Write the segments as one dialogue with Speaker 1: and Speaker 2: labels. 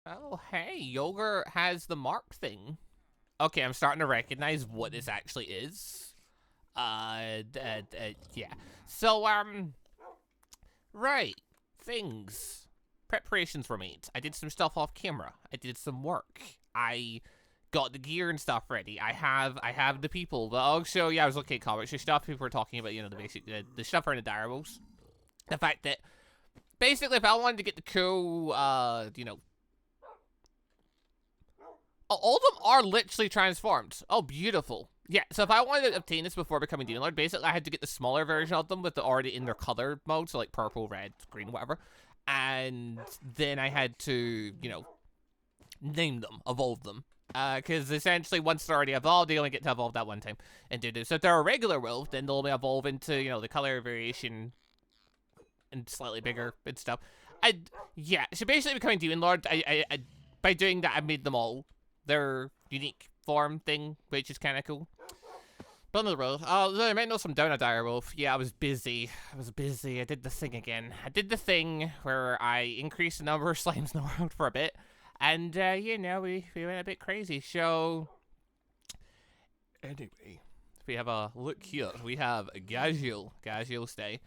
Speaker 1: Oh, hey, yogurt has the mark thing. Okay, I'm starting to recognize what this actually is. Yeah. So, right. Things. Preparations were made. I did some stuff off camera. I did some work. I got the gear and stuff ready. I have the people. But also, yeah, I was looking at comics and stuff. People were talking about, the basic, the stuff around the direwolves. The fact that, basically, if I wanted to get the cool, all of them are literally transformed. Oh, beautiful. Yeah, so if I wanted to obtain this before becoming Demon Lord, basically I had to get the smaller version of them with the already in their color mode, so like purple, red, green, whatever. And then I had to, name them, evolve them. Because essentially once they're already evolved, they only get to evolve that one time and do this. So if they're a regular wolf, then they'll only evolve into, the color variation and slightly bigger and stuff. Yeah, so basically becoming Demon Lord, by doing that, I made them all their unique form thing, which is kind of cool. But on the road, I might know some down a direwolf. Yeah, I was busy. I did the thing again. I did the thing where I increased the number of slimes in the world for a bit. And, we went a bit crazy. So, anyway, if we have a look here, we have Gaziel. Gaziel stay.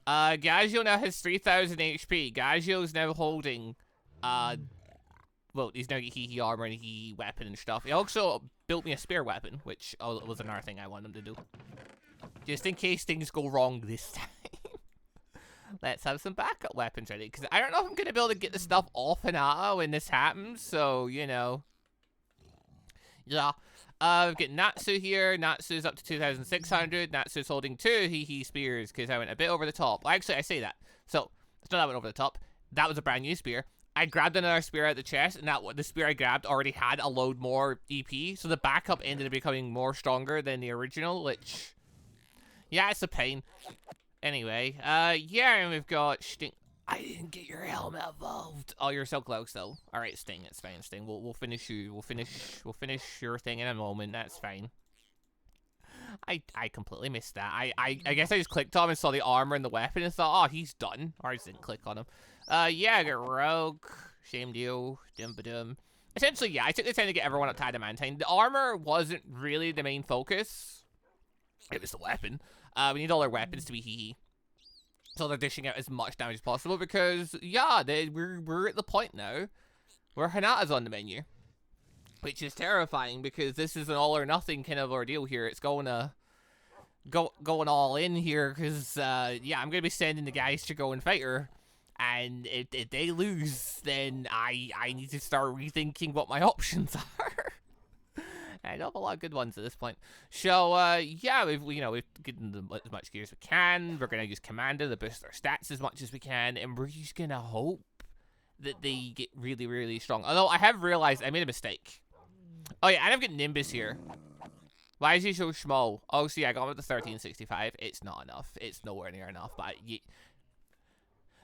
Speaker 1: Gaziel now has 3,000 HP. Gaziel's now holding, well, he's now got Hee armor and Hee weapon and stuff. He also built me a spare weapon, which was another thing I want him to do. Just in case things go wrong this time. Let's have some backup weapons ready, because I don't know if I'm going to be able to get the stuff off and out when this happens, so, Yeah. We've got Natsu here. Natsu's up to 2,600. Natsu's holding 2 Hee spears, because I went a bit over the top. Well, actually, I say that. So, it's not that I went over the top. That was a brand new spear. I grabbed another spear out of the chest, and the spear I grabbed already had a load more EP, so the backup ended up becoming more stronger than the original, which, yeah, it's a pain. Anyway, yeah, and we've got Sting. I didn't get your helmet evolved. Oh, you're so close, though. All right, Sting, it's fine, Sting. We'll finish you. We'll finish your thing in a moment. That's fine. I completely missed that. I guess I just clicked on him and saw the armor and the weapon and thought, oh, he's done. Or I just didn't click on him. Yeah, I got Rogue, Shamed You, Dum-ba-dum. Essentially, yeah, I took the time to get everyone up to Adamantine. The armor wasn't really the main focus. It was the weapon. We need all our weapons to be hee. So they're dishing out as much damage as possible because, yeah, we're at the point now where Hinata's on the menu. Which is terrifying because this is an all or nothing kind of ordeal here. It's going all in here because, yeah, I'm going to be sending the guys to go and fight her. And if they lose, then I need to start rethinking what my options are. I don't have a lot of good ones at this point. So, yeah, we've given them as much gear as we can. We're going to use Commander to boost their stats as much as we can. And we're just going to hope that they get really, really strong. Although I have realized I made a mistake. Oh, yeah, and I've got Nimbus here. Why is he so small? Oh, see, I got him at the 1365. It's not enough. It's nowhere near enough, but...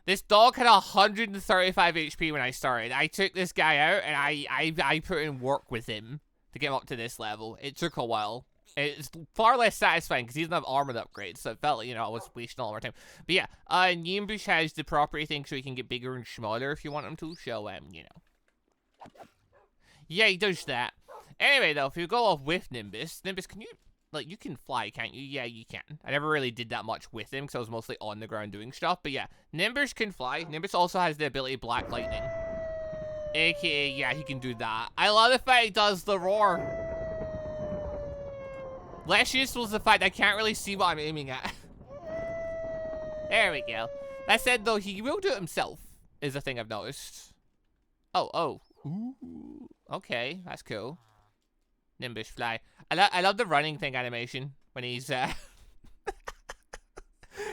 Speaker 1: This dog had 135 HP when I started. I took this guy out, and I put in work with him to get him up to this level. It took a while. It's far less satisfying, because he doesn't have armor upgrades, so it felt like, I was wasting all our time. But yeah, Nimbus has the property thing so he can get bigger and smaller if you want him to, so, Yeah, he does that. Anyway, though, if you go off with Nimbus, can you, you can fly, can't you? Yeah, you can. I never really did that much with him because I was mostly on the ground doing stuff. But yeah, Nimbus can fly. Nimbus also has the ability Black Lightning. AKA, yeah, he can do that. I love the fact he does the roar. Less useful is the fact I can't really see what I'm aiming at. There we go. That said, though, he will do it himself, is the thing I've noticed. Oh. Ooh. Okay, that's cool. Nimbus fly. I love the running thing animation when he's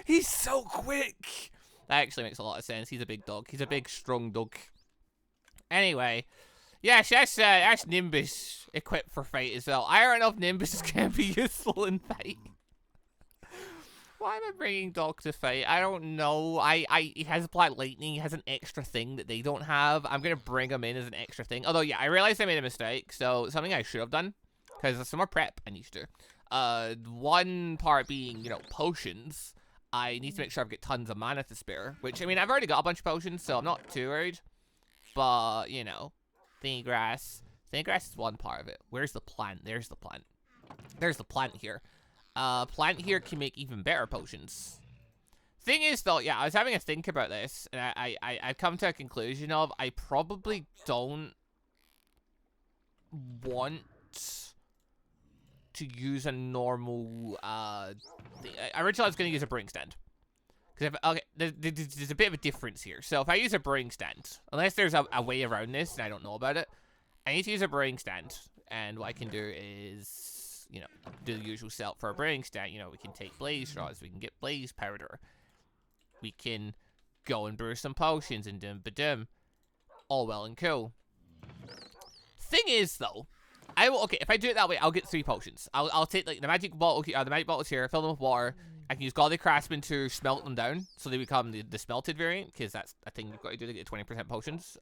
Speaker 1: he's so quick. That actually makes a lot of sense. He's a big dog. He's a big, strong dog. Anyway, yeah, that's Nimbus equipped for fight as well. I don't know if Nimbus is gonna be useful in fight. Why am I bringing dog to fight? I don't know. He has Black Lightning. He has an extra thing that they don't have. I'm gonna bring him in as an extra thing. Although, yeah, I realized I made a mistake. So something I should have done, because there's some more prep I need to do. One part being, potions. I need to make sure I've got tons of mana to spare. Which, I mean, I've already got a bunch of potions, so I'm not too worried. But, Thingy grass. Thingy grass is one part of it. Where's the plant? There's the plant. There's the plant here. Plant here can make even better potions. Thing is, though, yeah, I was having a think about this, and I've come to a conclusion of I probably don't want to use a normal, originally I was going to use a brewing stand. Because okay, there's a bit of a difference here. So if I use a brewing stand, unless there's a way around this and I don't know about it, I need to use a brewing stand. And what I can do is, you know, do the usual setup for a brewing stand. You know, we can take blaze rods, we can get blaze powder, we can go and brew some potions and dim-ba-dim. All well and cool. Thing is, though, okay, if I do it that way, I'll get 3 potions. I'll take like the magic bottles here, fill them with water. I can use Godly Craftsman to smelt them down, so they become the smelted variant, because that's a thing you've got to do to get 20% potions.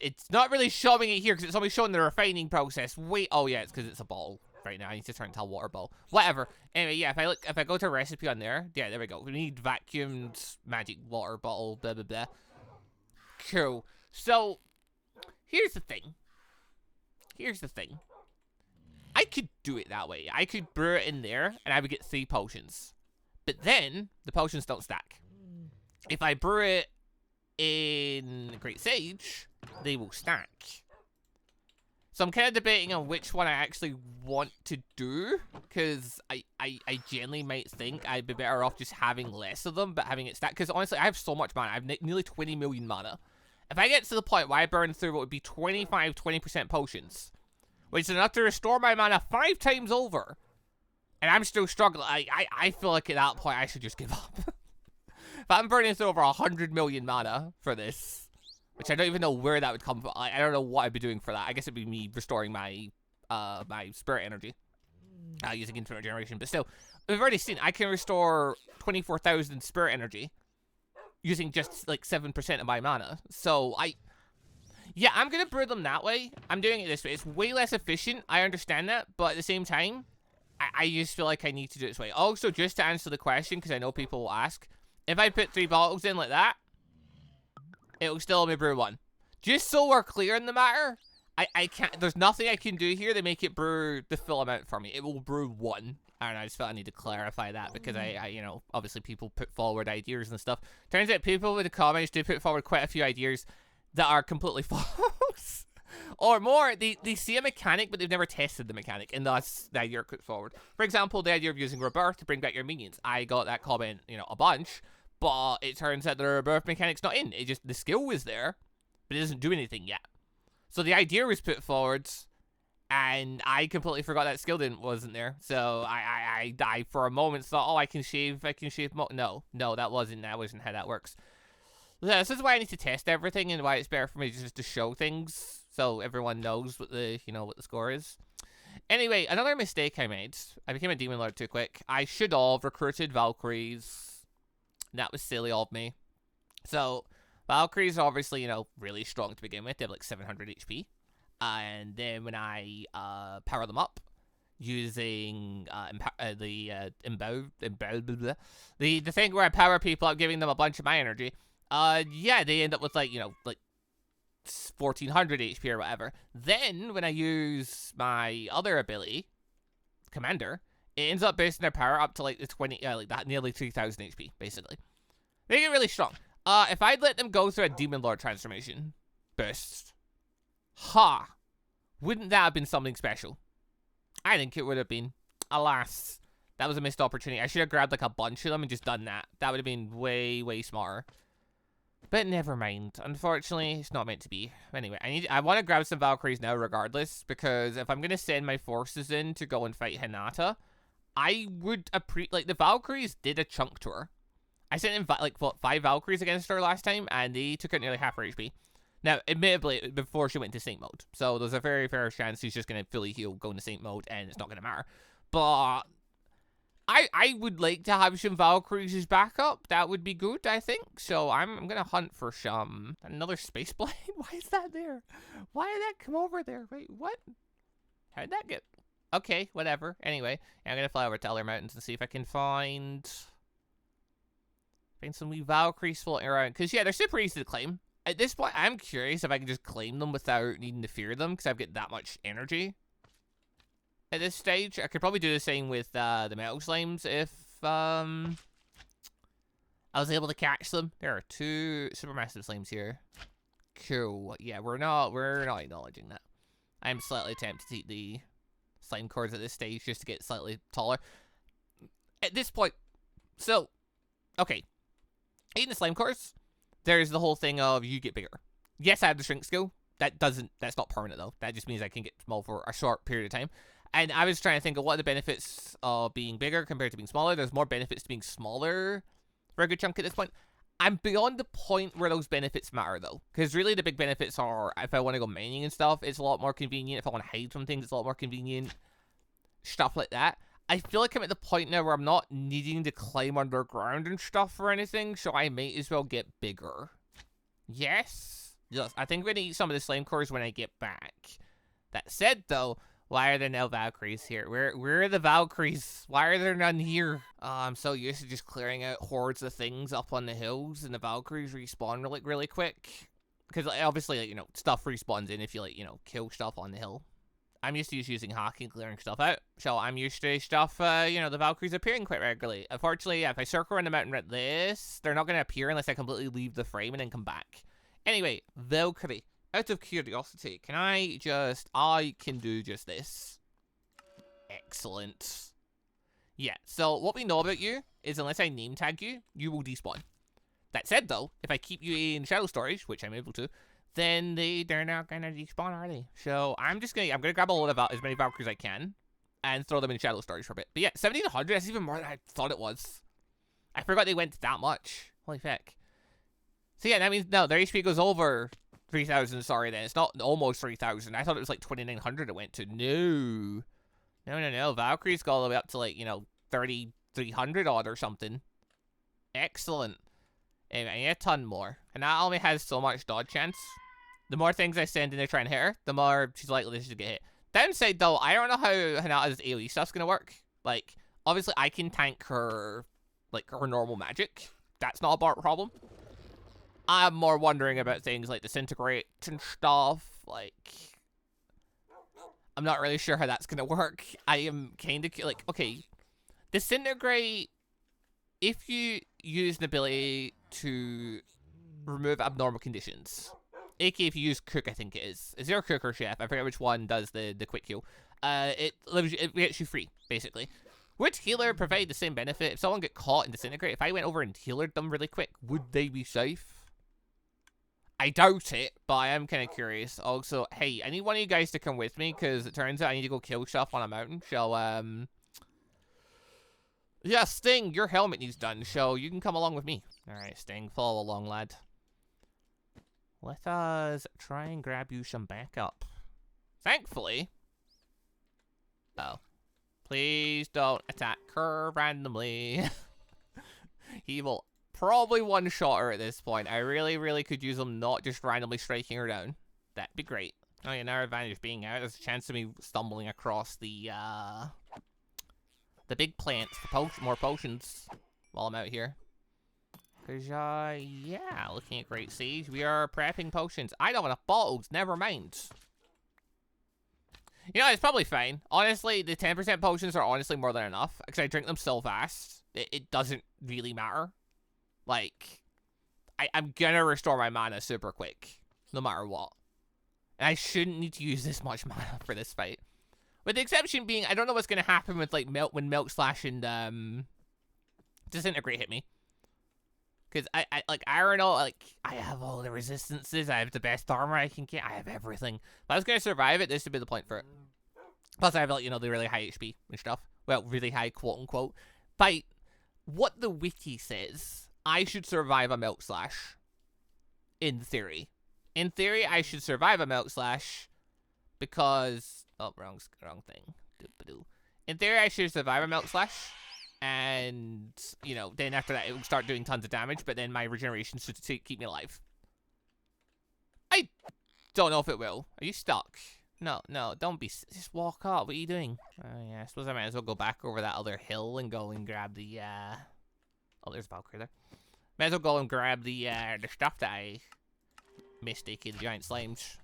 Speaker 1: It's not really showing it here, because it's only showing the refining process. Wait, oh yeah, it's because it's a bottle right now. I need to turn it into a water bottle. Whatever. Anyway, yeah, if I go to a recipe on there, yeah, there we go. We need vacuumed magic water bottle, blah, blah, blah. Cool. So, here's the thing. I could do it that way. I could brew it in there, and I would get 3 potions. But then, the potions don't stack. If I brew it in Great Sage, they will stack. So I'm kind of debating on which one I actually want to do, because I genuinely might think I'd be better off just having less of them, but having it stack. Because honestly, I have so much mana. I have nearly 20 million mana. If I get to the point where I burn through what would be 20% potions, which is enough to restore my mana 5 times over, and I'm still struggling, I feel like at that point I should just give up. If I'm burning through over 100 million mana for this, which I don't even know where that would come from, I don't know what I'd be doing for that. I guess it'd be me restoring my my spirit energy using infinite generation. But still, we've already seen I can restore 24,000 spirit energy using just like 7% of my mana. So yeah, I'm gonna brew them that way. I'm doing it this way. It's way less efficient. I understand that, but at the same time, I just feel like I need to do it this way. Also, just to answer the question, because I know people will ask, if I put 3 bottles in like that, it'll still only brew 1. Just so we're clear in the matter, I can't. There's nothing I can do here to make it brew the full amount for me. It will brew 1. And I just felt I need to clarify that because I you know, obviously people put forward ideas and stuff. Turns out people in the comments do put forward quite a few ideas that are completely false. Or more, they see a mechanic, but they've never tested the mechanic, and that's the idea put forward. For example, the idea of using Rebirth to bring back your minions. I got that comment, you know, a bunch, but it turns out the Rebirth mechanic's not in. It just, the skill was there, but it doesn't do anything yet. So the idea was put forward, and I completely forgot that skill wasn't there. So I for a moment thought, oh, I can shave no, that wasn't how that works. This is why I need to test everything, and why it's better for me just to show things so everyone knows what the score is. Anyway, another mistake I made. I became a Demon Lord too quick. I should have recruited Valkyries. That was silly of me. So, Valkyries are obviously, you know, really strong to begin with. They have like 700 HP. And then when I power them up using the thing where I power people up, giving them a bunch of my energy, yeah, they end up with like 1400 HP or whatever. Then when I use my other ability, Commander, it ends up boosting their power up to like the nearly 3000 HP basically. They get really strong. If I'd let them go through a Demon Lord transformation burst, wouldn't that have been something special? I think it would have been. Alas, that was a missed opportunity. I should have grabbed like a bunch of them and just done that. That would have been way, way smarter. But never mind. Unfortunately, it's not meant to be. Anyway, I want to grab some Valkyries now regardless, because if I'm going to send my forces in to go and fight Hinata, I would like, the Valkyries did a chunk to her. I sent in like 5 Valkyries against her last time, and they took out nearly half her HP. Now, admittedly, before she went into Saint mode, so there's a very fair chance she's just going to fully heal, go into Saint mode, and it's not going to matter. But I would like to have some Valkyries as backup. That would be good, I think. So I'm going to hunt for some. Another Space Blade? Why is that there? Why did that come over there? Wait, what? How did that get? Okay, whatever. Anyway, I'm going to fly over to Elder Mountains and see if I can find Find some wee Valkyries floating around. Because, yeah, they're super easy to claim. At this point, I'm curious if I can just claim them without needing to fear them, because I've got that much energy. At this stage, I could probably do the same with the metal slimes if I was able to catch them. There are 2 supermassive slimes here. Cool. Yeah, we're not acknowledging that. I'm slightly tempted to eat the slime cores at this stage just to get slightly taller. At this point, so, okay. Eating the slime cores, there's the whole thing of you get bigger. Yes, I have the shrink skill. That's not permanent though. That just means I can get small for a short period of time. And I was trying to think of what are the benefits of being bigger compared to being smaller. There's more benefits to being smaller for a good chunk at this point. I'm beyond the point where those benefits matter though. Because really the big benefits are if I want to go mining and stuff, it's a lot more convenient. If I want to hide from things, it's a lot more convenient. Stuff like that. I feel like I'm at the point now where I'm not needing to climb underground and stuff or anything, so I might as well get bigger. Yes? Yes, I think we're going to eat some of the slime cores when I get back. That said, though, why are there no Valkyries here? Where are the Valkyries? Why are there none here? I'm so used to just clearing out hordes of things up on the hills, and the Valkyries respawn really quick. Because, obviously, like, you know, stuff respawns in if you, like, you know, kill stuff on the hill. I'm used to just using hacking, clearing stuff out. So I'm used to stuff, you know, the Valkyries appearing quite regularly. Unfortunately, if I circle around the mountain like this, they're not going to appear unless I completely leave the frame and then come back. Anyway, Valkyrie. Out of curiosity, I can do just this. Excellent. Yeah, so what we know about you is unless I name tag you, you will despawn. That said, though, if I keep you in shadow storage, which I'm able to, then they're not gonna despawn, are they? So I'm gonna grab a load of as many Valkyries as I can and throw them in shadow storage for a bit. But yeah, 1700, that's even more than I thought it was. I forgot they went that much. Holy feck. So yeah, that means, no, their HP goes over 3,000, sorry then. It's not almost 3,000. I thought it was like 2,900 it went to. No. No. Valkyries go all the way up to like, you know, 3,300 odd or something. Excellent. Anyway, I need a ton more. And that only has so much dodge chance. The more things I send in to try and hit her, the more she's likely to get hit. Downside though, I don't know how Hinata's AoE stuff's gonna work. Like, obviously I can tank her, like, her normal magic. That's not a problem. I'm more wondering about things like disintegrate and stuff. Like, I'm not really sure how that's gonna work. I am kind of like, okay, disintegrate. If you use an ability to remove abnormal conditions, aka if you use cook, I think it is. Is there a cook or chef? I forget which one does the quick heal. It gets you free, basically. Would healer provide the same benefit? If someone get caught and disintegrate, if I went over and healed them really quick, would they be safe? I doubt it, but I am kind of curious. Also, hey, I need one of you guys to come with me, because it turns out I need to go kill stuff on a mountain. So, yeah, Sting, your helmet needs done, so you can come along with me. Alright, Sting, follow along, lad. Let us try and grab you some backup. Thankfully. Oh. Please don't attack her randomly. He will probably one-shot her at this point. I really could use him not just randomly striking her down. That'd be great. Oh yeah, now our advantage being out, there's a chance of me stumbling across the big plants for more potions while I'm out here. Cause, yeah, looking at Great Siege, we are prepping potions. I don't have enough bottles, never mind. You know, it's probably fine. Honestly, the 10% potions are honestly more than enough, because I drink them so fast, it doesn't really matter. Like, I'm gonna restore my mana super quick, no matter what. And I shouldn't need to use this much mana for this fight. With the exception being, I don't know what's gonna happen with, like, when Milk Slash and, Disintegrate hit me. Because I don't know, like, I have all the resistances, I have the best armor I can get, I have everything. If I was gonna survive it, this would be the point for it. Plus I have, like, you know, the really high HP and stuff. Well, really high, quote-unquote. By what the wiki says, I should survive a Milk Slash. In theory. In theory, I should survive a Milk Slash because... Oh, wrong thing. In theory, I should survive a Milk Slash. And, you know, then after that, it will start doing tons of damage, but then my regeneration should keep me alive. I don't know if it will. Are you stuck? No, don't be... Just walk up. What are you doing? Oh, yeah, I suppose I might as well go back over that other hill and go and grab the, Oh, there's Valkyrie there. Might as well go and grab the stuff that I mistaken giant slimes.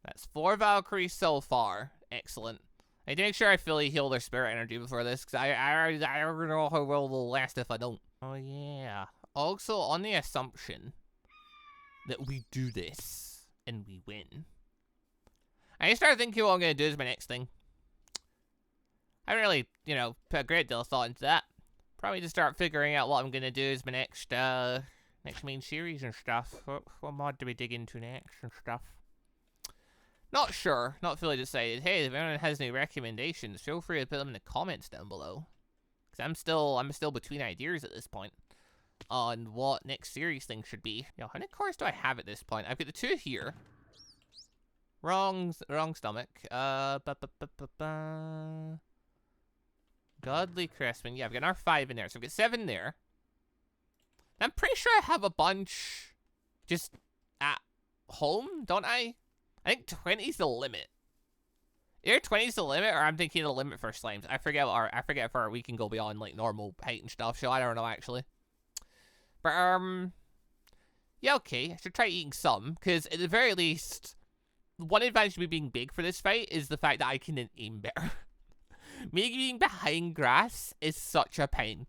Speaker 1: That's 4 Valkyries so far. Excellent. I need to make sure I fully heal their spirit energy before this, because I don't know how well they'll last if I don't. Oh yeah. Also, on the assumption that we do this and we win, I need to start thinking what I'm going to do as my next thing. I haven't really, you know, put a great deal of thought into that. Probably just start figuring out what I'm going to do as my next main series and stuff. What mod do we dig into next and stuff? Not sure. Not fully decided. Hey, if anyone has any recommendations, feel free to put them in the comments down below. Because I'm still between ideas at this point on what next series thing should be. Yo, how many cores do I have at this point? I've got the 2 here. Wrong stomach. Godly Crestman. Yeah, I've got another 5 in there. So I've got 7 there. I'm pretty sure I have a bunch just at home, don't I? I think 20's the limit. Either 20's the limit, or I'm thinking the limit for slimes. I forget if we can go beyond like normal height and stuff, so I don't know actually. But yeah, okay. I should try eating some, because at the very least, one advantage of me being big for this fight is the fact that I can aim better. Me being behind grass is such a pain.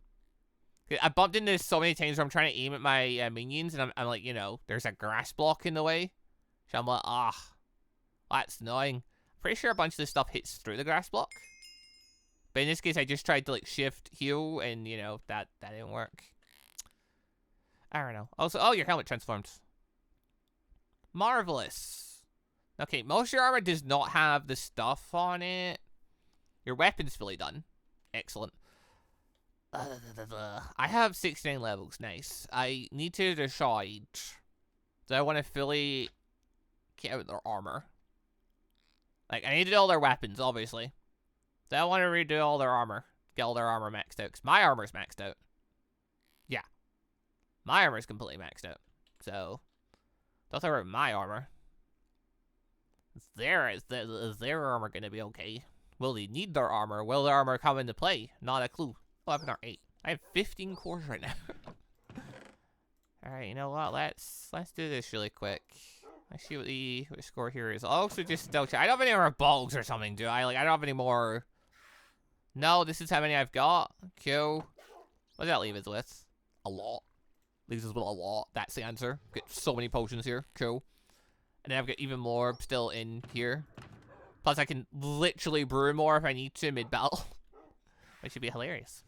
Speaker 1: I bumped into this so many times where I'm trying to aim at my minions, and I'm like, you know, there's a grass block in the way. So I'm like, that's annoying. I'm pretty sure a bunch of this stuff hits through the grass block. But in this case, I just tried to like shift heal, and you know, that didn't work. I don't know. Also, oh, your helmet transformed. Marvelous. Okay, most of your armor does not have the stuff on it. Your weapon's fully done. Excellent. I have 69 levels. Nice. I need to decide. Do I want to fully get out their armor? Like, I need to do all their weapons, obviously. Do I want to redo all their armor? Get all their armor maxed out? Because my armor's maxed out. Yeah. My armor's completely maxed out. So, don't worry about my armor. Is their armor going to be okay? Will they need their armor? Will their armor come into play? Not a clue. 11 or 8. I have 15 cores right now. Alright, you know what? Let's do this really quick. Let's see what the score here is. I'll also just double check. I don't have any more bulbs or something, do I? Like, I don't have any more. No, this is how many I've got. Cool. What does that leave us with? A lot. Leaves us with a lot. That's the answer. Get so many potions here. Cool. And then I've got even more still in here. Plus, I can literally brew more if I need to mid-battle. Which would be hilarious.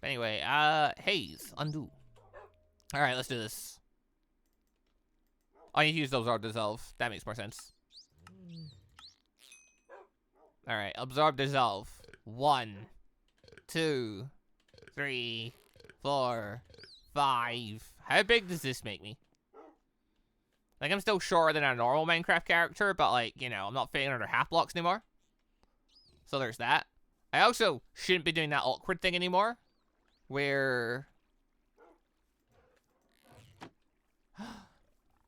Speaker 1: But anyway, haze, undo. Alright, let's do this. I need to use those Absorb Dissolve. That makes more sense. Alright, Absorb Dissolve. 1, 2, 3, 4, 5. How big does this make me? Like, I'm still shorter than a normal Minecraft character, but, like, you know, I'm not fitting under half blocks anymore. So there's that. I also shouldn't be doing that awkward thing anymore, where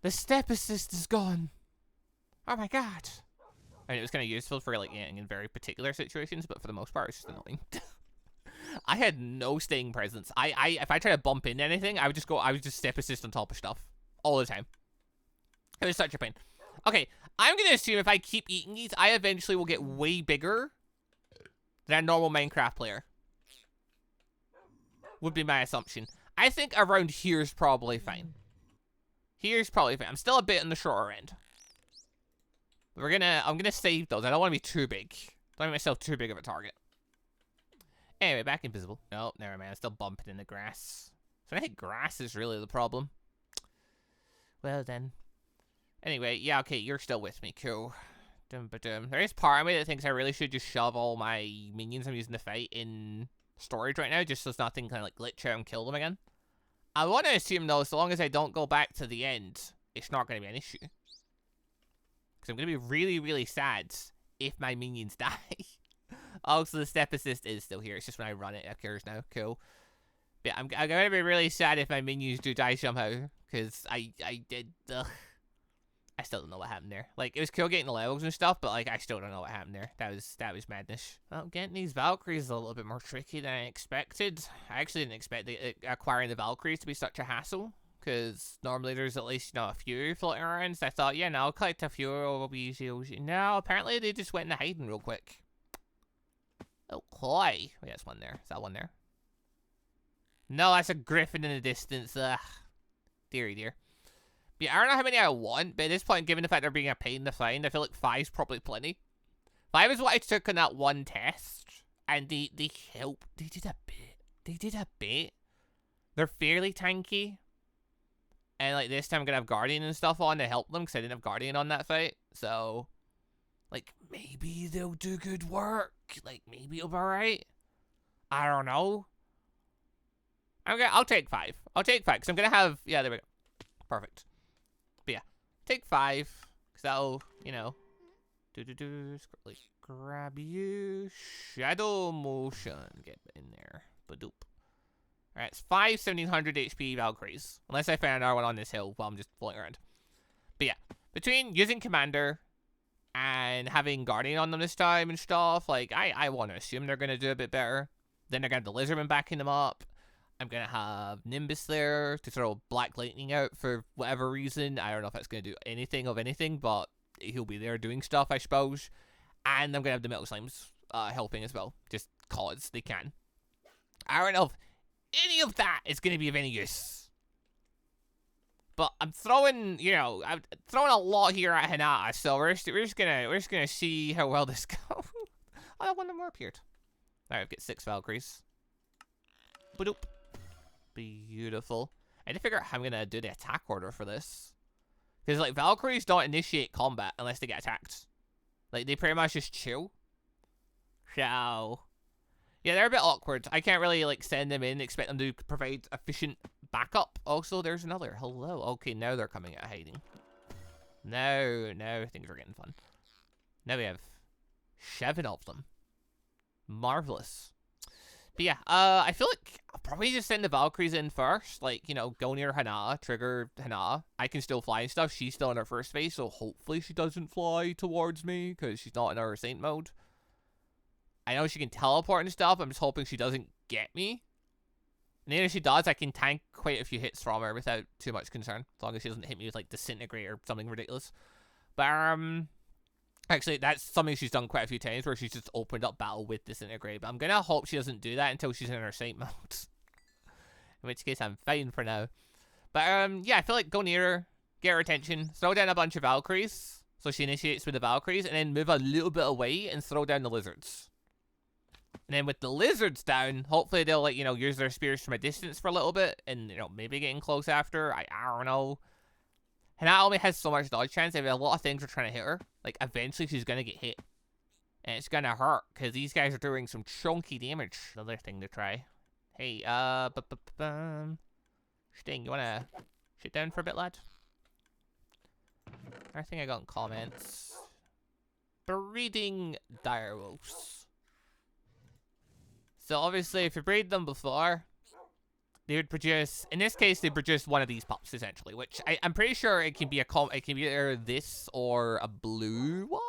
Speaker 1: the step assist is gone. Oh my god. I mean, it was kind of useful for, like, in very particular situations, but for the most part, it's just annoying. I had no staying presence. If I try to bump into anything, I would just step assist on top of stuff all the time. It was such a pain. Okay, I'm gonna assume if I keep eating these, I eventually will get way bigger than a normal Minecraft player. Would be my assumption. I think around here's probably fine. Here's probably fine. I'm still a bit on the shorter end. But I'm gonna save those. I don't want to be too big. Don't make myself too big of a target. Anyway, back invisible. No, never mind. I'm still bumping in the grass. So I think grass is really the problem. Well then. Anyway, yeah, okay, you're still with me. Cool. There is part of me that thinks I really should just shove all my minions I'm using to fight in storage right now, just so nothing can like glitch out and kill them again. I want to assume though, so long as I don't go back to the end, it's not going to be an issue. Because I'm going to be really, really sad if my minions die. Also, the step assist is still here. It's just when I run it, it occurs now. Cool. But I'm going to be really sad if my minions do die somehow. Because I I still don't know what happened there. Like, it was cool getting the levels and stuff, but, like, I still don't know what happened there. That was madness. Well, getting these Valkyries is a little bit more tricky than I expected. I actually didn't expect acquiring the Valkyries to be such a hassle, because normally there's at least, you know, a few floating around, so I thought, yeah, no, I'll collect a few, it'll be easy. No, apparently they just went into hiding real quick. Okay. Wait, that's one there. Is that one there? No, that's a griffin in the distance. Ugh. Deary dear. Yeah, I don't know how many I want, but at this point, given the fact they're being a pain to find, I feel like 5's probably plenty. 5 is what I took on that one test, and they help. They did a bit. They did a bit. They're fairly tanky, and like this time I'm gonna have Guardian and stuff on to help them, because I didn't have Guardian on that fight, so like maybe they'll do good work. Like maybe it'll be alright. I don't know. I'll take 5. I'll take 5, because I'm gonna have, yeah, there we go. Perfect. But yeah, take 5, because that'll, you know, like, grab you, shadow motion, get in there, badoop. Alright, it's 5 1700 HP Valkyries, unless I find another one on this hill while I'm just floating around. But yeah, between using Commander and having Guardian on them this time and stuff, like, I want to assume they're going to do a bit better. Then they're going to have the Lizardman backing them up. I'm going to have Nimbus there to throw Black Lightning out for whatever reason. I don't know if that's going to do anything of anything, but he'll be there doing stuff, I suppose. And I'm going to have the Metal Slimes helping as well, just cause they can. I don't know if any of that is going to be of any use. But I'm throwing, you know, I'm throwing a lot here at Hinata, so we're just gonna see how well this goes. Oh, one more appeared. Alright, I've got 6 Valkyries. Badoop. Beautiful. I need to figure out how I'm gonna do the attack order for this. Because, like, Valkyries don't initiate combat unless they get attacked. Like, they pretty much just chill. So, yeah, they're a bit awkward. I can't really, like, send them in, expect them to provide efficient backup. Also, there's another. Hello. Okay, now they're coming out of hiding. Now things are getting fun. Now we have 7 of them. Marvelous. But yeah, I feel like I'll probably just send the Valkyries in first. Like, you know, go near Hinata, trigger Hinata. I can still fly and stuff. She's still in her first phase, so hopefully she doesn't fly towards me, because she's not in her Saint mode. I know she can teleport and stuff. I'm just hoping she doesn't get me. And even if she does, I can tank quite a few hits from her without too much concern. As long as she doesn't hit me with, like, Disintegrate or something ridiculous. But, actually, that's something she's done quite a few times, where she's just opened up battle with Disintegrate. But I'm gonna hope she doesn't do that until she's in her Saint mode. In which case, I'm fine for now. But, yeah, I feel like go near her, get her attention, throw down a bunch of Valkyries, so she initiates with the Valkyries, and then move a little bit away and throw down the Lizards. And then with the Lizards down, hopefully they'll, like, you know, use their spears from a distance for a little bit, and, you know, maybe getting close after. I don't know. And that only has so much dodge chance. If a lot of things are trying to hit her, like, eventually she's gonna get hit. And it's gonna hurt, because these guys are doing some chunky damage. Another thing to try. Hey, Sting, you wanna sit down for a bit, lad? I think I got in comments. Breeding direwolves. So obviously, if you breed them before, they would produce. In this case, they produce one of these pups essentially, which I'm pretty sure it can be it can be either this or a blue one.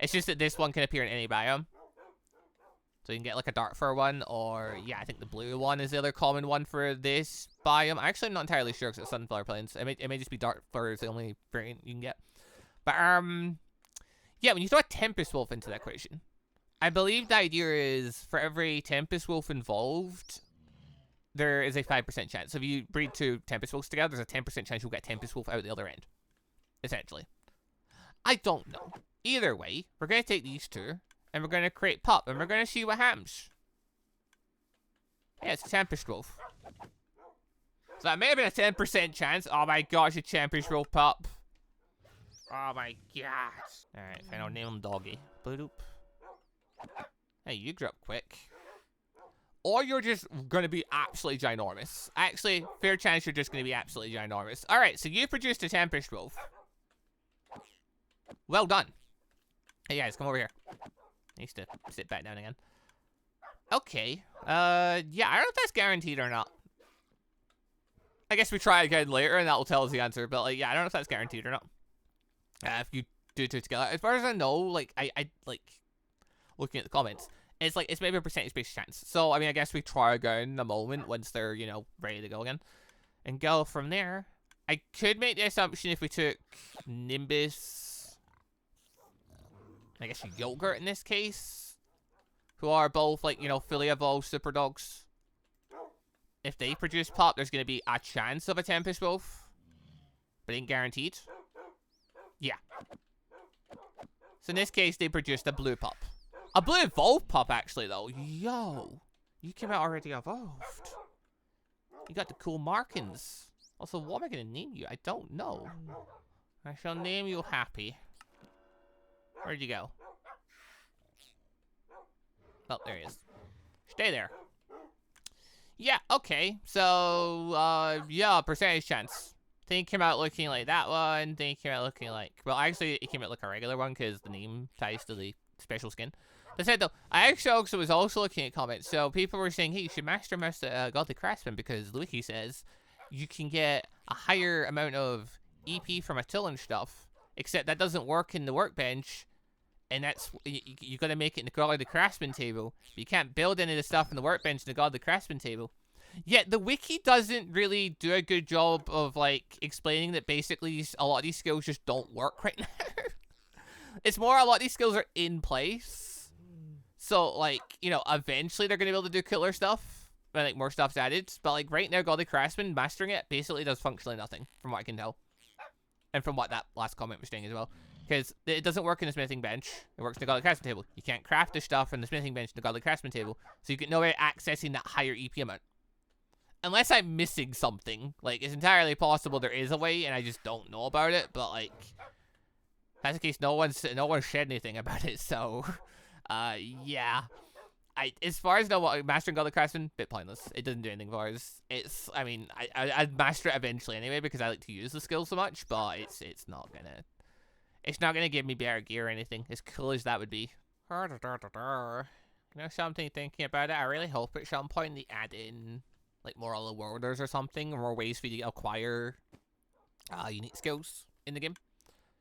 Speaker 1: It's just that this one can appear in any biome, so you can get like a dark fur one, or yeah, I think the blue one is the other common one for this biome. Actually, I'm not entirely sure because it's Sunflower Plains. It may just be dark fur is the only variant you can get. But yeah, when you throw a Tempest Wolf into that equation, I believe the idea is for every Tempest Wolf involved, there is a 5% chance. So if you breed 2 Tempest Wolves together, there's a 10% chance you'll get Tempest Wolf out the other end. Essentially. I don't know. Either way, we're going to take these 2, and we're going to create pup, and we're going to see what happens. Yeah, it's a Tempest Wolf. So that may have been a 10% chance. Oh my gosh, a Tempest Wolf pup. Oh my gosh. Alright, fine, I'll name him Doggy. Boop. Hey, you grew up quick. Or you're just gonna be absolutely ginormous. Actually, fair chance you're just gonna be absolutely ginormous. Alright, so you produced a Tempest Wolf. Well done. Hey guys, come over here. Needs to sit back down again. Okay. Yeah, I don't know if that's guaranteed or not. I guess we try again later, and that will tell us the answer. But like, yeah, I don't know if that's guaranteed or not. If you do two together, as far as I know, like I like looking at the comments, it's maybe a percentage-based chance. So I mean, I guess we try again in a moment once they're ready to go again, and go from there. I could make the assumption if we took Nimbus, I guess Yogurt in this case, who are both like fully evolved super dogs. If they produce pop, there's going to be a chance of a Tempest Wolf, but ain't guaranteed. Yeah. So in this case, they produced a blue pop. A blue evolved pop, actually, though. Yo. You came out already evolved. You got the cool markings. Also, what am I going to name you? I don't know. I shall name you Happy. Where'd you go? Oh, there he is. Stay there. Yeah, okay. So, yeah, percentage chance. Then he came out looking like that one. Then he came out looking like... Well, actually, he came out like a regular one because the name ties to the special skin. That said, though, I actually also was looking at comments. So people were saying, hey, you should master Godly Craftsman because the wiki says you can get a higher amount of EP from a tool and stuff. Except that doesn't work in the workbench. And that's... You got to make it in the Godly Craftsman table. But you can't build any of the stuff in the workbench in the Godly Craftsman table. Yet the wiki doesn't really do a good job of, like, explaining that basically a lot of these skills just don't work right now. It's more a lot of these skills are in place. So, like, eventually they're going to be able to do cooler stuff. When, like, more stuff's added. But, like, right now, Godly Craftsman, mastering it, basically does functionally nothing, from what I can tell. And from what that last comment was saying as well. Because it doesn't work in the smithing bench. It works in the Godly Craftsman table. You can't craft the stuff in the smithing bench in the Godly Craftsman table. So you get no way of accessing that higher EP amount. Unless I'm missing something. Like, it's entirely possible there is a way, and I just don't know about it. But, like, if that's the case, no one said anything about it. So, yeah. As far as mastering Godly Craftsman, bit pointless. It doesn't do anything for us. I mean, I'd master it eventually anyway because I like to use the skill so much. But it's not gonna give me better gear or anything. As cool as that would be. Something thinking about it. I really hope at some point they add in like more other worlders or something, or more ways for you to acquire unique skills in the game.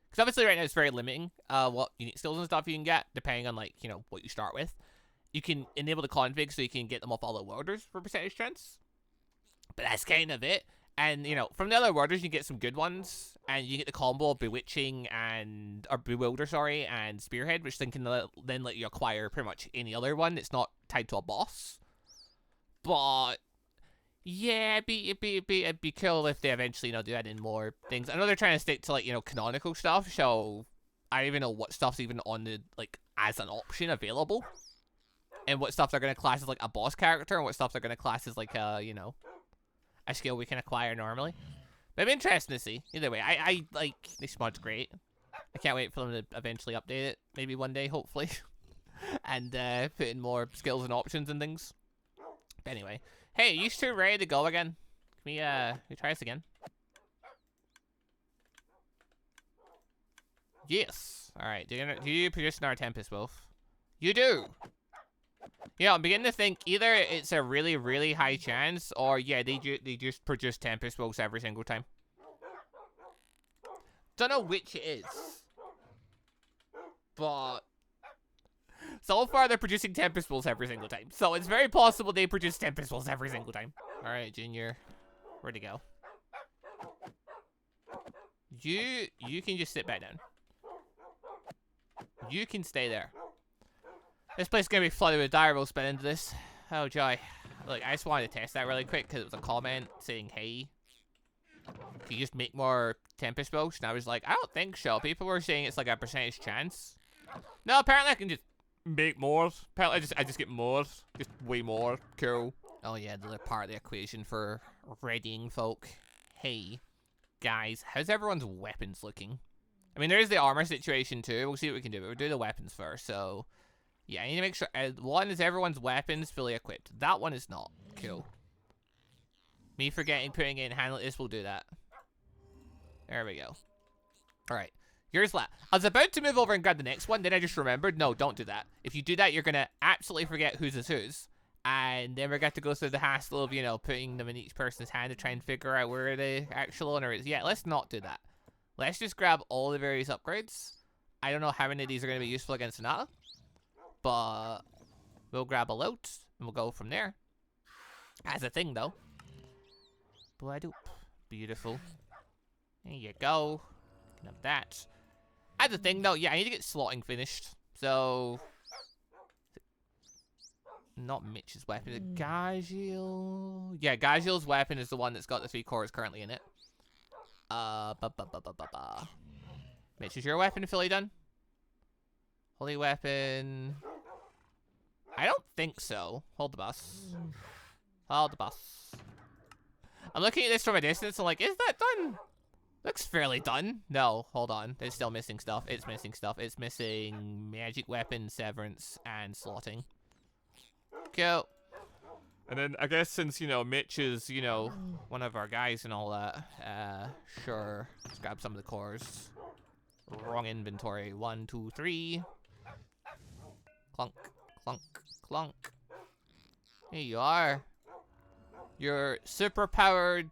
Speaker 1: Because obviously right now it's very limiting what unique skills and stuff you can get, depending on like, what you start with. You can enable the config so you can get them off all the worlders for percentage chance. But that's kind of it. And, from the other worlders you get some good ones, and you get the combo of Bewitching or Bewilder, and Spearhead, which then can then let you acquire pretty much any other one that's not tied to a boss. But yeah, it'd be cool if they eventually, do add in more things. I know they're trying to stick to, like, canonical stuff, so I don't even know what stuff's even on the, like, as an option available. And what stuff they're going to class as, like, a boss character, and what stuff they're going to class as, like, a skill we can acquire normally. But it'd be interesting to see. Either way, I like, this mod's great. I can't wait for them to eventually update it. Maybe one day, hopefully. And, put in more skills and options and things. But anyway. Hey, you two ready to go again? Can we try this again? Yes. Alright, do you produce another Tempest Wolf? You do! Yeah, I'm beginning to think either it's a really, really high chance, or yeah, they just produce Tempest Wolves every single time. Don't know which it is. But so far, they're producing Tempest Wolves every single time. So it's very possible they produce Tempest Wolves every single time. Alright, Junior. Where'd he go? You can just sit back down. You can stay there. This place is going to be flooded with direwolves by the end of this. Oh, joy. Look, I just wanted to test that really quick because it was a comment saying, hey, can you just make more Tempest Wolves? And I was like, I don't think so. People were saying it's like a percentage chance. No, apparently I can just make more. Apparently I just get more. Just way more. Cool. Oh yeah, the part of the equation for readying folk. Hey, guys, how's everyone's weapons looking? I mean, there is the armor situation too. We'll see what we can do, but we'll do the weapons first. So, yeah, I need to make sure. One is everyone's weapons fully equipped. That one is not. Cool. Me forgetting putting it in handle this will do that. There we go. Alright. Here's that. I was about to move over and grab the next one, then I just remembered, no, don't do that. If you do that, you're gonna absolutely forget whose is whose. And then we're going to go through the hassle of, you know, putting them in each person's hand to try and figure out where the actual owner is. Yeah, let's not do that. Let's just grab all the various upgrades. I don't know how many of these are going to be useful against Sonata, but we'll grab a load and we'll go from there. As a thing, though. Blood, beautiful. There you go. Can have that. As a thing, though, yeah, I need to get slotting finished. So, not Mitch's weapon. Is it Gajiel? Yeah, Gajiel's weapon is the one that's got the 3 cores currently in it. Mitch, is your weapon fully done? Holy weapon. I don't think so. Hold the bus. Hold the bus. I'm looking at this from a distance. I'm like, is that done? Looks fairly done. No, hold on. It's still missing stuff. It's missing stuff. It's missing magic weapon, severance, and slotting. Cool. And then I guess since, you know, Mitch is, you know, one of our guys and all that, sure. Let's grab some of the cores. Wrong inventory. 1, 2, 3. Clunk, clunk, clunk. Here you are. Your super powered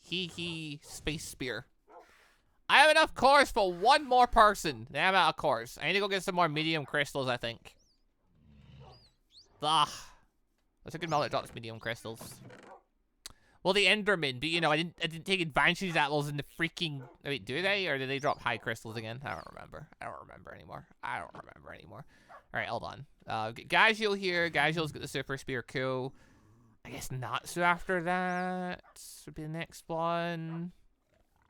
Speaker 1: hee space spear. I have enough cores for one more person. Then I'm out of cores. I need to go get some more medium crystals, I think. Ugh. That's a good moment. It drops medium crystals. Well, the Enderman, but you know, I didn't take advantage of that. Was in the freaking. Wait, do they, or do they drop high crystals again? I don't remember. I don't remember anymore. All right, hold on. Gajiel here. Gajiel's got the super spear. Cool. I guess Natsu after that would be the next one.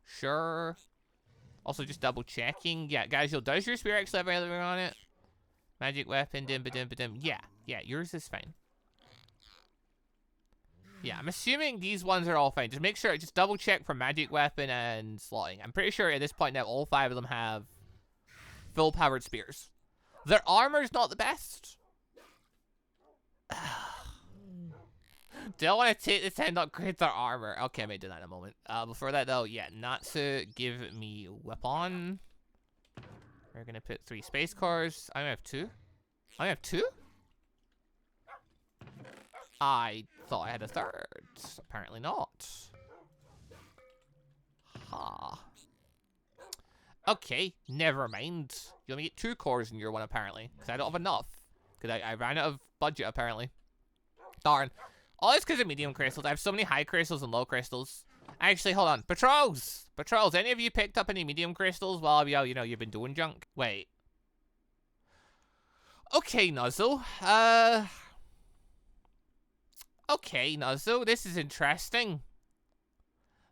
Speaker 1: Sure. Also, just double checking. Yeah, Gajiel, does your spear actually have anything on it? Magic weapon, dim. Yeah, yours is fine. Yeah, I'm assuming these ones are all fine. Just make sure, just double check for magic weapon and slotting. I'm pretty sure at this point now all 5 of them have full powered spears. Their armor's not the best. Do I want to take the time to upgrade their armor? Okay, I may do that in a moment. Before that though, yeah, Natsu, give me weapon. We're gonna put 3 space cores. I only have 2. I only have 2? I thought I had a 3rd. Apparently not. Ha. Okay, never mind. You only get 2 cores in your one apparently. Because I don't have enough. Because I ran out of budget apparently. Darn. All this because of medium crystals. I have so many high crystals and low crystals. Actually, hold on. Patrols! Patrols, any of you picked up any medium crystals while, you know, you've been doing junk? Wait. Okay, Nuzzle. Okay, Nuzzle, this is interesting.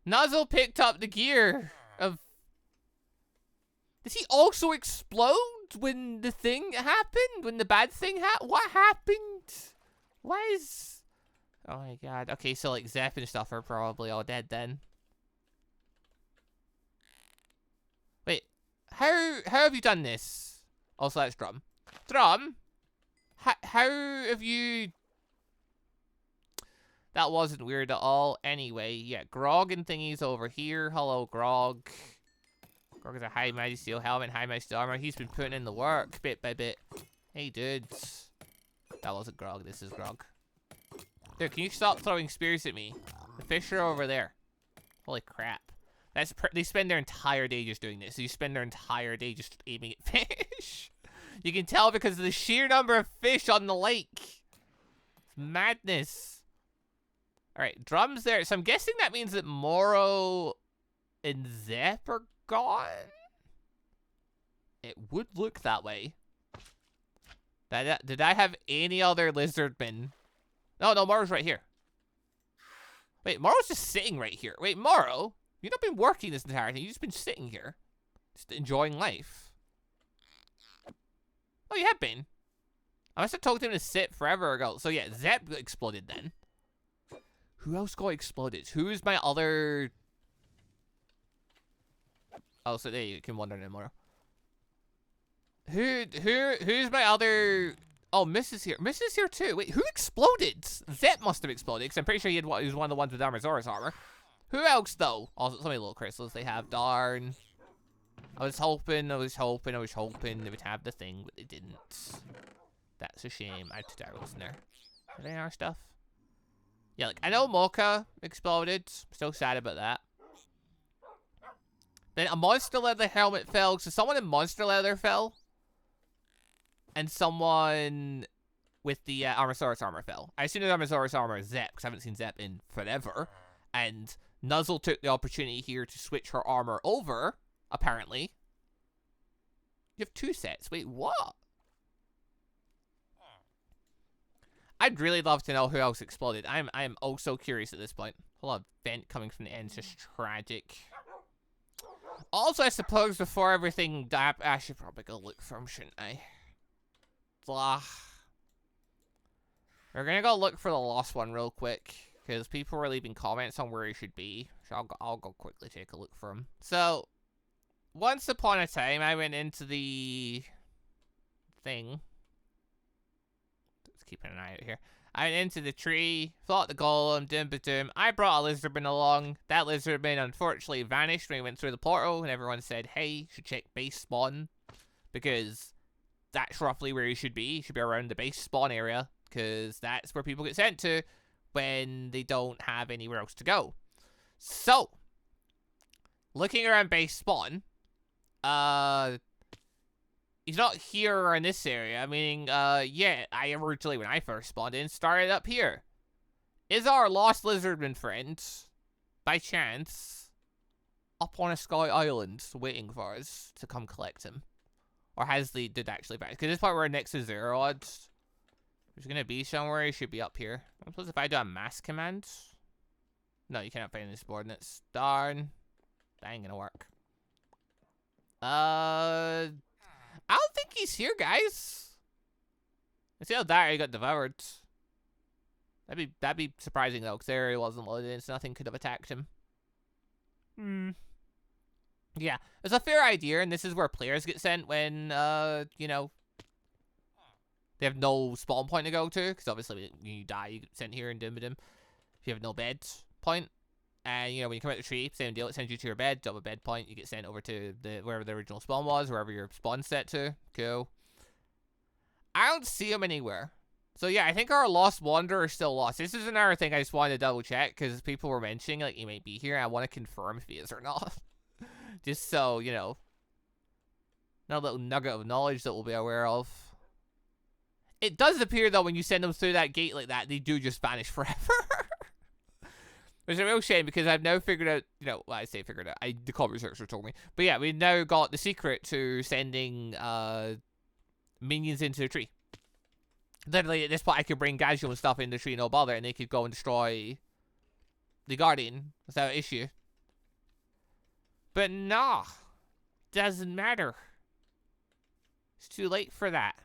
Speaker 1: Nuzzle picked up the gear of... Did he also explode when the thing happened? When the bad thing happened? What happened? Why is... Oh my god. Okay, so like Zep and stuff are probably all dead then. Wait, how have you done this? Also, that's Drum. Drum? How have you... That wasn't weird at all. Anyway, yeah, Grog and thingies over here. Hello, Grog. Grog has a high magic steel helmet, high magic steel armor. He's been putting in the work bit by bit. Hey, dudes. That wasn't Grog. This is Grog. Dude, can you stop throwing spears at me? The fish are over there. Holy crap. They spend their entire day just doing this. You spend their entire day just aiming at fish. You can tell because of the sheer number of fish on the lake. It's madness. Alright, Drum's there. So I'm guessing that means that Moro and Zep are gone? It would look that way. Did I have any other lizardmen? No, Moro's right here. Wait, Moro's just sitting right here. Wait, Moro? You've not been working this entire thing. You've just been sitting here. Just enjoying life. Oh, you have been. I must have told him to sit forever ago. So yeah, Zep exploded then. Who else got exploded? Who's my other... Oh, so there you can wonder no more. Who's my other... Oh, Miss is here. Miss is here too. Wait, who exploded? Zep must have exploded, because I'm pretty sure he was one of the ones with Armosaurus armor. Who else, though? Also, so many little crystals they have. Darn. I was hoping they would have the thing, but they didn't. That's a shame. I had 2 direwolves in there. Are there any other stuff? Yeah, like, I know Mocha exploded. Still sad about that. Then a monster leather helmet fell. So someone in monster leather fell. And someone with the Armosaurus armor fell. I assume the Armosaurus armor is Zep, because I haven't seen Zep in forever. And Nuzzle took the opportunity here to switch her armor over, apparently. You have 2 sets. Wait, what? I'd really love to know who else exploded. I am oh so curious at this point. Hold on, vent coming from the end is just tragic. Also, I suppose before everything died, I should probably go look for him, shouldn't I? Blah. We're gonna go look for the lost one real quick, because people were leaving comments on where he should be. So I'll go quickly take a look for him. So, once upon a time, I went into the thing. Just keeping an eye out here. I went into the tree, fought the golem, doom. I brought a lizardman along. That lizardman unfortunately vanished when we went through the portal, and everyone said, hey, you should check base spawn, because that's roughly where you should be. You should be around the base spawn area, because that's where people get sent to when they don't have anywhere else to go. So, looking around base spawn, he's not here or in this area, meaning, yeah, I originally, when I first spawned in, started up here. Is our lost lizardman friend, by chance, up on a sky island waiting for us to come collect him? Or has the did actually vanish? Because this part we're next to Zerod. There's gonna be somewhere, he should be up here. I suppose if I do a mass command. No, you cannot find the subordinates. Darn. That ain't gonna work. I don't think he's here, guys. Let's see how that he got devoured. That'd be surprising though, because there he wasn't loaded in, so nothing could have attacked him. Yeah, it's a fair idea, and this is where players get sent when, you know, they have no spawn point to go to, because obviously when you die, you get sent here and If you have no bed point, and, you know, when you come out the tree, same deal, it sends you to your bed, double bed point, you get sent over to wherever the original spawn was, wherever your spawn's set to. Cool. I don't see him anywhere. So yeah, I think our lost wanderer is still lost. This is another thing I just wanted to double check, because people were mentioning, like, he might be here, and I want to confirm if he is or not. Just so, you know, another little nugget of knowledge that we'll be aware of. It does appear, though, when you send them through that gate like that, they do just vanish forever. Which is a real shame, because I've now figured out, you know, well, I say figured out, the comment researcher told me. But yeah, we've now got the secret to sending minions into the tree. Literally, at this point, I could bring Gazio and stuff in the tree, no bother, and they could go and destroy the Guardian without issue. But nah, doesn't matter. It's too late for that.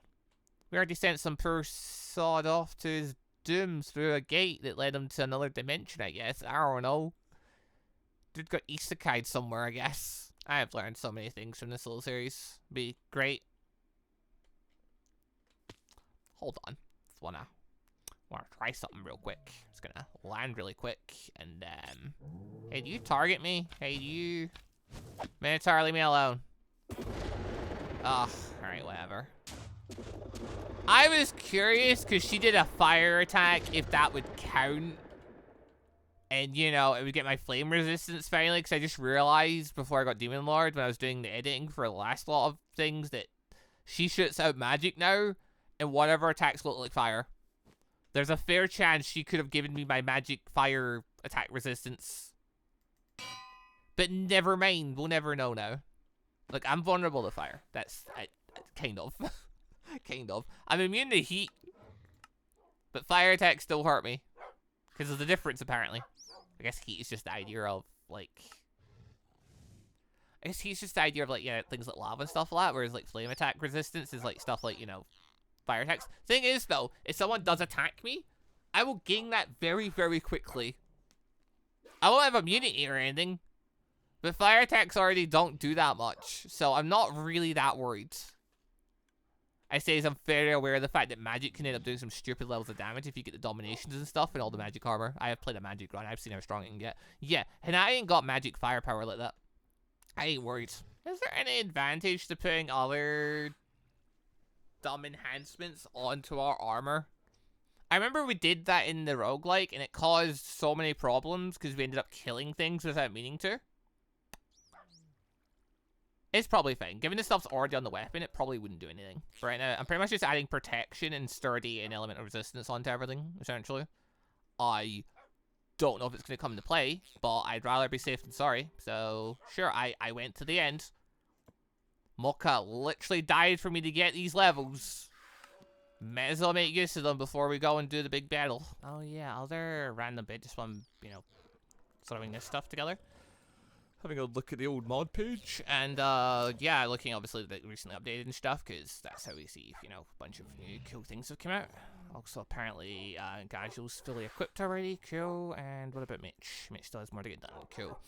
Speaker 1: We already sent some poor sod off to his doom through a gate that led him to another dimension, I guess. I don't know. Dude got isekai'd somewhere, I guess. I have learned so many things from this little series. Be great. Hold on. Just wanna try something real quick. Just gonna land really quick and hey, do you target me? Hey, do you Minotaur, leave me alone. Ugh, alright, whatever. I was curious because she did a fire attack, if that would count. And, you know, it would get my flame resistance finally, because I just realized before I got Demon Lord, when I was doing the editing for the last lot of things, that she shoots out magic now, and whatever attacks look like fire. There's a fair chance she could have given me my magic fire attack resistance. But never mind, we'll never know now. Look, I'm vulnerable to fire. That's, kind of. Kind of. I'm immune to heat. But fire attacks still hurt me. Because there's a difference, apparently. I guess heat is just the idea of, like... I guess heat's just the idea of, like, yeah, things like lava and stuff like that. Whereas, like, flame attack resistance is, like, stuff like, you know, fire attacks. Thing is, though, if someone does attack me, I will gain that very, very quickly. I won't have immunity or anything. But fire attacks already don't do that much. So I'm not really that worried. I say as I'm fairly aware of the fact that magic can end up doing some stupid levels of damage if you get the dominations and stuff and all the magic armor. I have played a magic run. I've seen how strong it can get. Yeah, and I ain't got magic firepower like that. I ain't worried. Is there any advantage to putting other dumb enhancements onto our armor? I remember we did that in the roguelike, and it caused so many problems because we ended up killing things without meaning to. It's probably fine. Given the stuff's already on the weapon, it probably wouldn't do anything. For right now, I'm pretty much just adding protection and sturdy and element of resistance onto everything, essentially. I don't know if it's going to come into play, but I'd rather be safe than sorry. So, sure, I went to the end. Mocha literally died for me to get these levels. May as well make use of them before we go and do the big battle. Oh yeah, other random bit, just one, you know, throwing this stuff together. Having a look at the old mod page, and yeah, looking obviously at the recently updated and stuff, because that's how we see, you know, a bunch of new cool things have come out. Also, apparently, Gajo's fully equipped already, cool, and what about Mitch? Mitch still has more to get done, cool.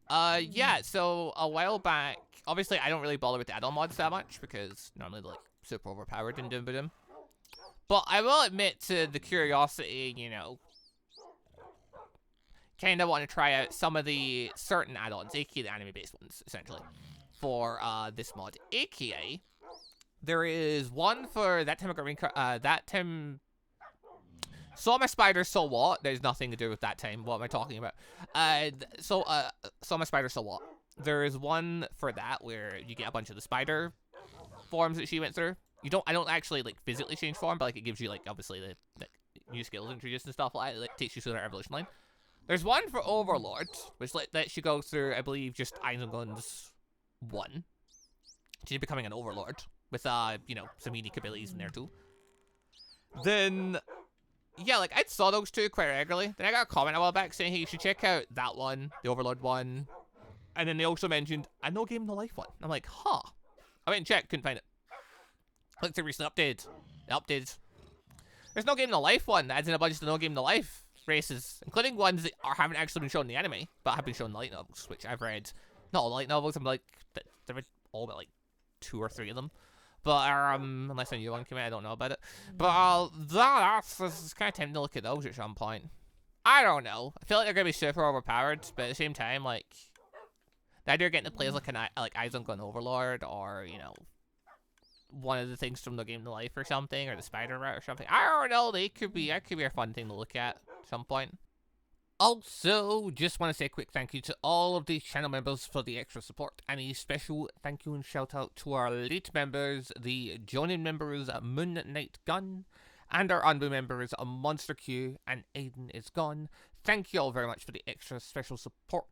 Speaker 1: Yeah, so a while back, obviously I don't really bother with the add-on mods that much, because normally they're like super overpowered in Doom. But I will admit to the curiosity, you know, kind of want to try out some of the certain add-ons, aka the anime-based ones, essentially, for this mod. Aka, there is one for that time I got that time. Saw my spider, so what? There's nothing to do with that time. What am I talking about? Saw my spider, so what? There is one for that where you get a bunch of the spider forms that she went through. I don't actually like physically change form, but like it gives you like obviously the new skills introduced and stuff like that. It takes you through their evolution line. There's one for Overlord, which lets you go through, I believe, just AdenIsGone's 1. She's becoming an Overlord with you know, some unique abilities in there too. Then yeah, like I saw those two quite regularly. Then I got a comment a while back saying, hey, you should check out that one, the Overlord one. And then they also mentioned a No Game No Life one. I'm like, huh. I went and checked, couldn't find it. Looked at recently updated. They updated. There's No Game No Life one that adds in a bunch of the No Game No Life races, including ones that haven't actually been shown in the anime, but have been shown in the light novels, which I've read. Not all the light novels, I'm like, there are all but like 2 or 3 of them. But, unless a new one came out, I don't know about it. But, that's kind of tempting to look at those at some point. I don't know. I feel like they're going to be super overpowered, but at the same time, like, the idea of getting to play as like AdenIsGone Overlord, or, you know, one of the things from the Game of Life or something, or the Spider Route or something. I don't know. That could be a fun thing to look at some point. Also, just want to say a quick thank you to all of the channel members for the extra support, and a special thank you and shout out to our elite members, the joining members Moon Knight Gun, and our ANBU members MonsterQ and AdenIsGone. Thank you all very much for the extra special support.